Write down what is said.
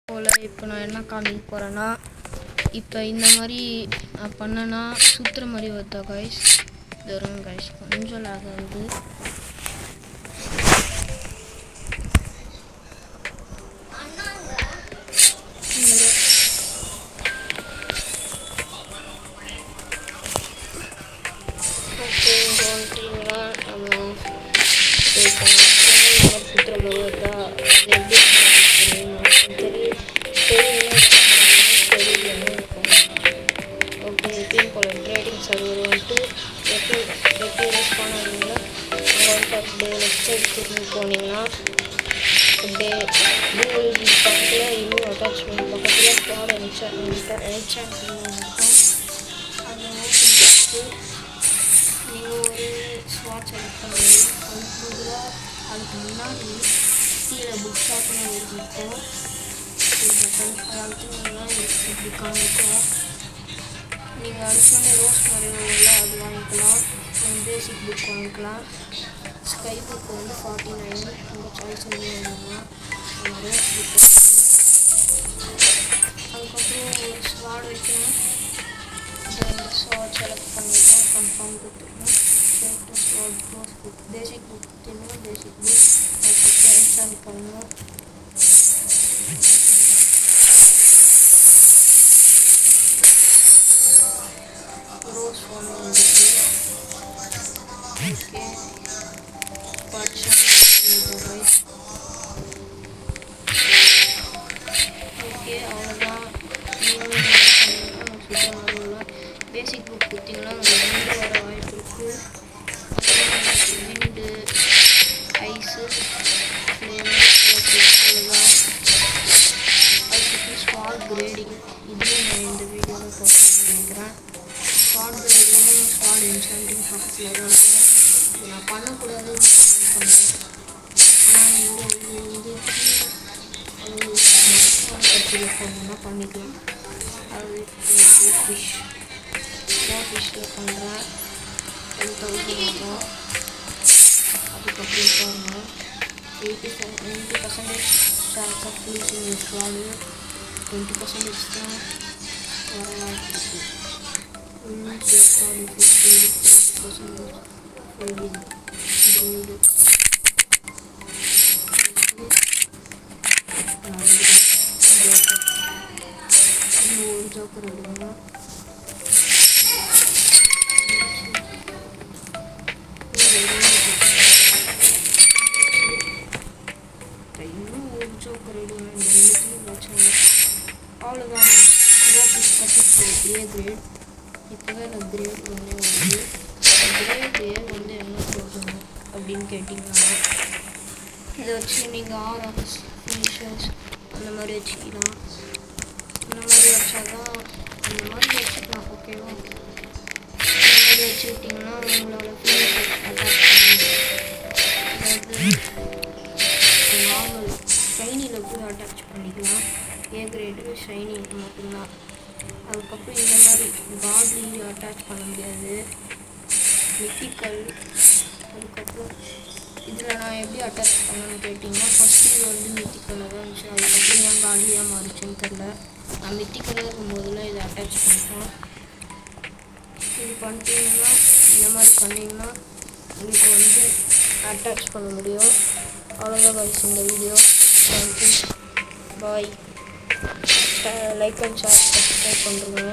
போல் இப்போ நான் என்ன காமிக்க போகிறேன்னா, இப்போ இந்த மாதிரி நான் பண்ணேன்னா சுற்றுற மாதிரி வருதா கைஸ். தரும் கைஸ் கொஞ்சம் லாக் ஆகுது. ஓகே இங்கே வந்துட்டீங்கன்னா நம்ம சுற்றுற மாதிரி வருதா எப்படி ஓகே எப்பயும் போல் ட்ரேடிங் சர்வர் வந்துட்டு எப்படி ரெஸ்பாண்ட் ஆகுங்களா அங்கே வந்துட்டு அப்படியே வெப்சைட் திரும்பி போனீங்கன்னா அப்படியே கூகுள் பக்கத்தில் இன்னும் அட்டாச்மெண்ட் பக்கத்தில் ஃப்ராட் என்சாண்ட் இருக்கும். அதை ஓப்பன் பண்ணிட்டு நீங்கள் ஒரு ஸ்வாட் செலக்ட் பண்ணுவீங்க. அதுக்கு பதிலாக அதுக்கு முன்னாடி கீழே புக் ஷாப்னு இருக்கும். இப்படி காமிக்கும். நீங்கள் அடிச்சோடனே ரோஸ் மாதிரி வரும்ல, அது வாங்கிக்கலாம். பேசிக் புக் வாங்கிக்கலாம். ஸ்கை புக் வந்து 49 உங்கள் சாய்ஸ் வந்து வாங்கலாம். ரோஸ் புக் அதுக்கப்புறம் ஒரு ஸ்வாட் வைக்கணும். இந்த ஸ்வாட் செலக்ட் பண்ணிக்கலாம். கன்ஃபார்ம் கொடுத்துருக்கோம். ஸ்வாட் ரோஸ் புக் பேசிக் புக் கொடுத்தீங்கன்னா பேசிக் புக் அதுக்கப்புறம் இன்ஸ்டால் பண்ணணும். ரோஸ் ஒன்று வந்துச்சு. ஓகே ஓகே அவ்வளோதான். பேசிக் புக் கொடுத்தீங்கன்னா உங்களுக்கு விண்டு வர வாய்ப்பு இருக்குது. விண்டு ஐஸு ஃப்ளேம் அவ்வளோதான். அதுக்கப்புறம் ஸ்வாட் கிரேடிங் இதுவும் நான் இந்த வீடியோவில் போட்டு நினைக்கிறேன். ஸ்வாட் கிரேடிங்கும் ஸ்வாட் என்சாண்டிங் பக்கத்தில் தான் இருக்கும். நான் பண்ணக்கூடாதுன்னு பண்ணுறேன். ஆனால் நீங்கள் இது கட்சியில் போகணுன்னா பண்ணிக்கலாம். அது ஃபிஷ்ஷில் பண்ணுறேன். 10,000 ஆகும். அதுக்கப்புறம் பாருங்கள் 80% சான்ஸ் ஆஃப் லூசிங் ஸ்வாடு 20% தான் வர வாய்ப்பு இருக்குது. இன்னும் ஸ்வாடு 50% ஃபெயிலிங் கிரேடு இன்னும் ஒரு ஜோக்கர் எடுக்கணும். இன்னும் ஒரு ஜோக்கர் எடுக்கணும். அவ்வளோதான். ஏ கிரேட் இப்போதான் எனக்கு கிரேட் வந்து வருது. கிரேட் ஏ வந்து என்ன சொல்லணும் அப்படின்னு கேட்டிங்கன்னா, இதை வச்சு நீங்கள் ஆர்எம்ஸ் ஃபினிஷர்ஸ் அந்த மாதிரி வச்சுக்கலாம். இந்த மாதிரி வச்சாதான் இந்த மாதிரி வச்சுக்கலாம். ஓகேவா? இந்த மாதிரி வச்சுக்கிட்டிங்கன்னா உங்களோட ஃபினிஷர்ஸ் அட்டாச் பண்ணுங்க. அதாவது நார்மல் ஷைனியில் போய் அட்டாச் பண்ணிக்கலாம். ஏ கிரேடு ஷைனி மட்டும்தான். அதுக்கப்புறம் இந்த மாதிரி காட்லி அட்டாச் பண்ண முடியாது. மித்திக்கல் அதுக்கப்புறம் இதில் நான் எப்படி அட்டாச் பண்ணணும்னு கேட்டிங்கன்னா, ஃபஸ்ட்டு இது வந்து மித்திக்கலில் தான் இருந்துச்சு. அதுக்கப்புறம் ஏன் காட்லியாக மாறிச்சுன்னு தெரில. நான் மித்திக்கலில் இருக்கும்போதெல்லாம் இதை அட்டாச் பண்ணிட்டேன். இது பண்ணிட்டீங்கன்னா இந்த மாதிரி பண்ணிங்கன்னா உங்களுக்கு வந்து அட்டாச் பண்ண முடியும். அவ்வளோதான் கைஸ் இந்த video. Thank you bye. Like and share subscribe பண்ணுறேங்க.